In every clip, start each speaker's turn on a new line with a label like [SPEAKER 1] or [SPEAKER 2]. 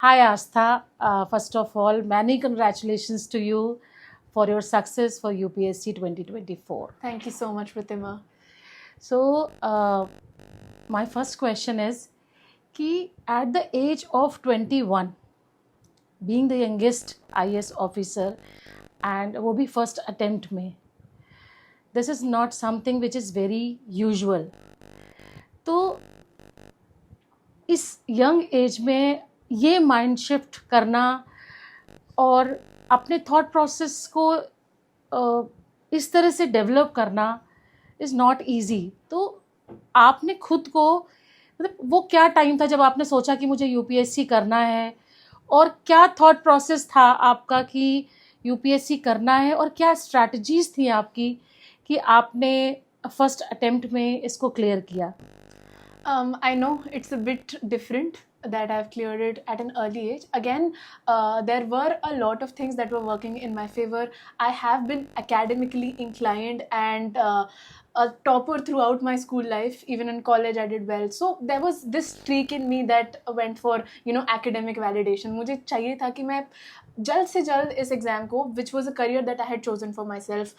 [SPEAKER 1] Hi, Astha. First of all, many congratulations to you for your success for UPSC 2024.
[SPEAKER 2] Thank you so much, Pratima.
[SPEAKER 1] So, my first question is कि at the age of 21, being the youngest IAS officer and वो भी first attempt में, this is not something which is very usual. तो इस young age में ये mind shift करना और अपने थॉट प्रोसेस को इस तरह से डेवलप करना इज़ नॉट ईजी. तो आपने खुद को मतलब वो क्या टाइम था जब आपने सोचा कि मुझे यूपीएससी करना है, और क्या थॉट प्रोसेस था आपका कि यूपीएससी करना है, और क्या स्ट्रैटेजीज थी आपकी कि आपने फर्स्ट अटेम्प्ट में इसको क्लियर किया?
[SPEAKER 2] I know it's a bit different that I've cleared it at an early age. Again, there were a lot of things that were working in my favor. I have been academically inclined and a topper throughout my school life. Even in college, I did well. So there was this streak in me that went for academic validation. मुझे चाहिए था कि मैं जल्द से जल्द इस exam को, which was a career that I had chosen for myself.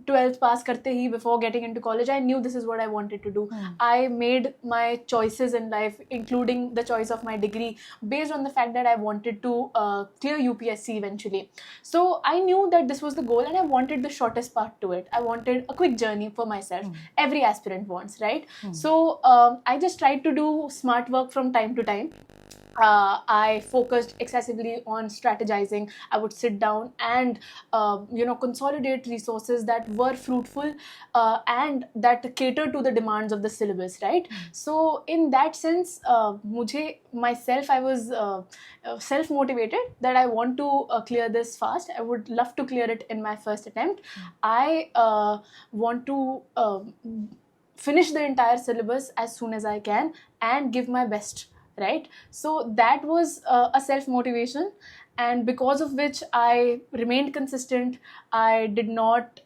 [SPEAKER 2] 12th pass करते ही, before getting into college, I knew this is what I wanted to do. I made my choices in life, including the choice of my degree, based on the fact that I wanted to clear UPSC eventually. So I knew that this was the goal and I wanted the shortest path to it. I wanted a quick journey for myself. Every aspirant wants, right? So I just tried to do smart work from time to time. I focused excessively on strategizing. I would sit down and consolidate resources that were fruitful and that cater to the demands of the syllabus, right? So in that sense, myself, I was self motivated that I want to clear this fast. I would love to clear it in my first attempt. I want to finish the entire syllabus as soon as I can and give my best, right? So that was a self motivation, and because of which I remained consistent. I did not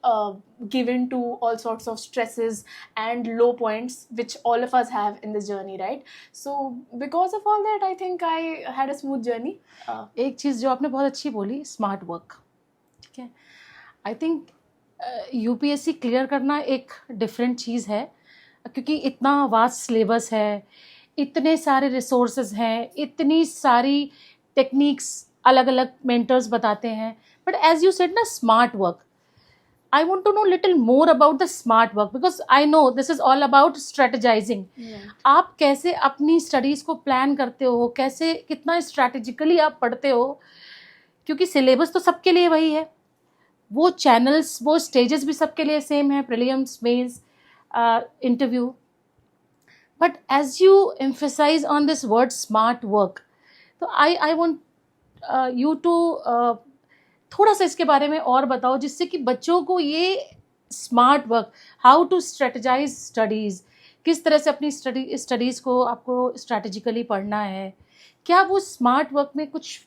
[SPEAKER 2] give in to all sorts of stresses and low points which all of us have in this journey, right? So because of all that, I think I had a smooth journey.
[SPEAKER 1] एक चीज़ जो आपने बहुत अच्छी बोली, smart work. ठीक है, I think UPSC clear करना एक डिफरेंट चीज़ है, क्योंकि इतना वास्ट सिलेबस है, इतने सारे रिसोर्सेज हैं, इतनी सारी टेक्निक्स अलग अलग मेंटर्स बताते हैं. बट एज यू सेड ना, smart work, I want to know little more about the smart work, because I know this is all about strategizing. आप कैसे अपनी स्टडीज़ को प्लान करते हो, कैसे कितना स्ट्रैटेजिकली आप पढ़ते हो, क्योंकि सिलेबस तो सबके लिए वही है, वो चैनल्स, वो स्टेजेस भी सबके लिए सेम है, prelims, mains, interview. But as you emphasize on this word smart work, तो I want you to थोड़ा सा इसके बारे में और बताओ, जिससे कि बच्चों को ये smart work, how to strategize studies, किस तरह से अपनी स्टडीज़ को आपको स्ट्रैटेजिकली पढ़ना है, क्या वो स्मार्ट वर्क में कुछ,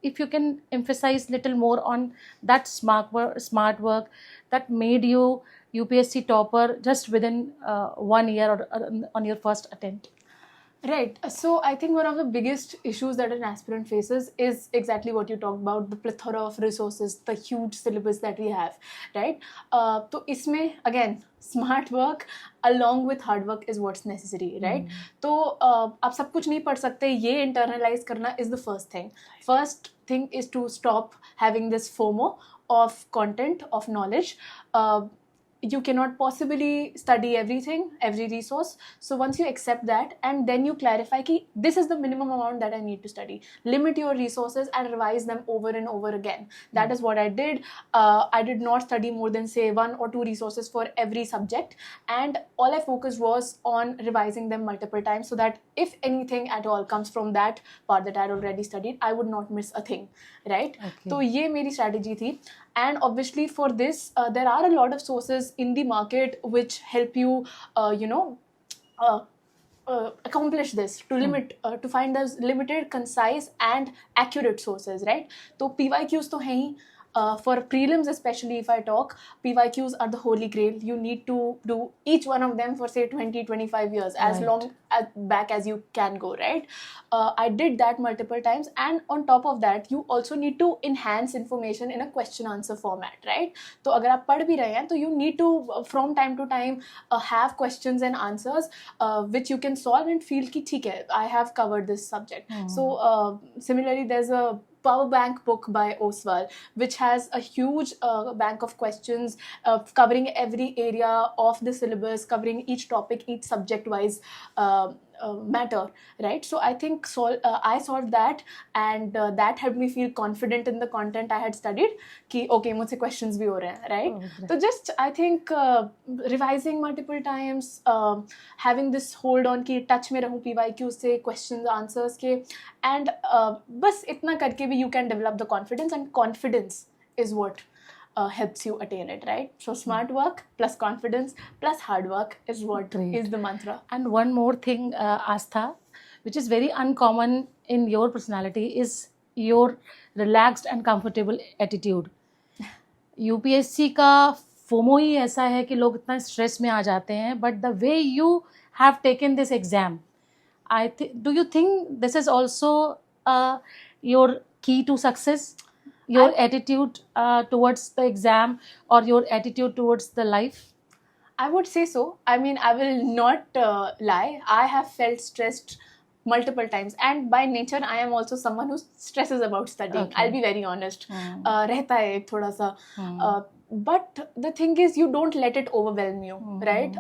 [SPEAKER 1] if you can emphasize little more on that smart work that made you UPSC topper just within 1 year or on your first attempt?
[SPEAKER 2] Right. So I think one of the biggest issues that an aspirant faces is exactly what you talked about, the plethora of resources, the huge syllabus that we have, right? So isme, again, smart work along with hard work is what's necessary, right? तो आप सब कुछ नहीं पढ़ सकते, ये internalize करना is the first thing. First thing is to stop having this FOMO of content, of knowledge. You cannot possibly study everything, every resource. So once you accept that, and then you clarify ki this is the minimum amount that I need to study. Limit your resources and revise them over and over again. That is what I did. I did not study more than say 1 or 2 resources for every subject, and all I focused was on revising them multiple times, so that if anything at all comes from that part that I had already studied, I would not miss a thing, right?
[SPEAKER 1] Okay.
[SPEAKER 2] So ये मेरी strategy थी. And obviously for this, there are a lot of sources in the market which help you, accomplish this, to limit, to find those limited, concise and accurate sources, right? So PYQs to हैं ही. For prelims especially, if I talk, PYQs are the holy grail. You need to do each one of them for say 20-25 years, as
[SPEAKER 1] Right.
[SPEAKER 2] long as back as you can go, right? I did that multiple times, and on top of that you also need to enhance information in a question answer format, right? तो अगर आप पढ़ भी रहे हैं तो you need to from time to time have questions and answers which you can solve and feel कि ठीक है, I have covered this subject. So similarly there's a power bank book by Oswaal, which has a huge bank of questions covering every area of the syllabus, covering each topic, each subject wise matter, right? So I think I solved that, and that helped me feel confident in the content I had studied कि okay मुझसे questions भी हो रहे हैं, right? So just I think revising multiple times, having this hold on कि touch में रहूँ PYQ से questions answers के, and बस इतना करके भी you can develop the confidence, and confidence is what helps you attain it, right? So smart work plus confidence plus hard work is what is the mantra.
[SPEAKER 1] And one more thing, Aastha, which is very uncommon in your personality, is your relaxed and comfortable attitude. UPSC का FOMO ही ऐसा है कि लोग इतना stress में आ जाते हैं, but the way you have taken this exam, do you think this is also your key to success? Your attitude towards the exam, or your attitude towards the life?
[SPEAKER 2] I would say so. I mean, I will not lie. I have felt stressed multiple times, and by nature I am also someone who stresses about studying.
[SPEAKER 1] Okay.
[SPEAKER 2] I'll be very honest. रहता है एक थोड़ा सा. But the thing is, you don't let it overwhelm you, right?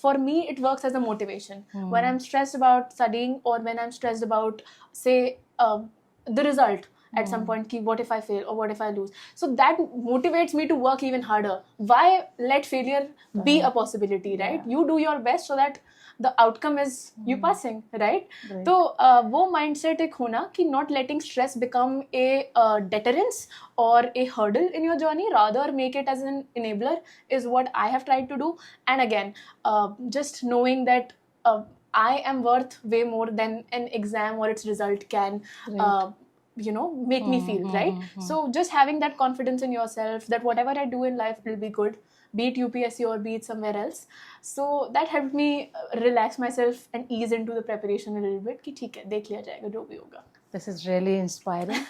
[SPEAKER 2] For me, it works as a motivation. When I'm stressed about studying, or when I'm stressed about, say, the result at some point, ki, what if I fail, or what if I lose? So that motivates me to work even harder. Why let failure be a possibility, right? You do your best so that the outcome is you passing, right? So वो mindset एक होना कि not letting stress become a deterrence or a hurdle in your journey, rather make it as an enabler, is what I have tried to do. And again, just knowing that I am worth way more than an exam or its result can make me feel, right? So just having that confidence in yourself that whatever I do in life will be good, be it UPSC or be it somewhere else. So that helped me relax myself and ease into the preparation a little bit कि ठीक है, देख लिया जाएगा जो भी होगा.
[SPEAKER 1] This is really inspiring.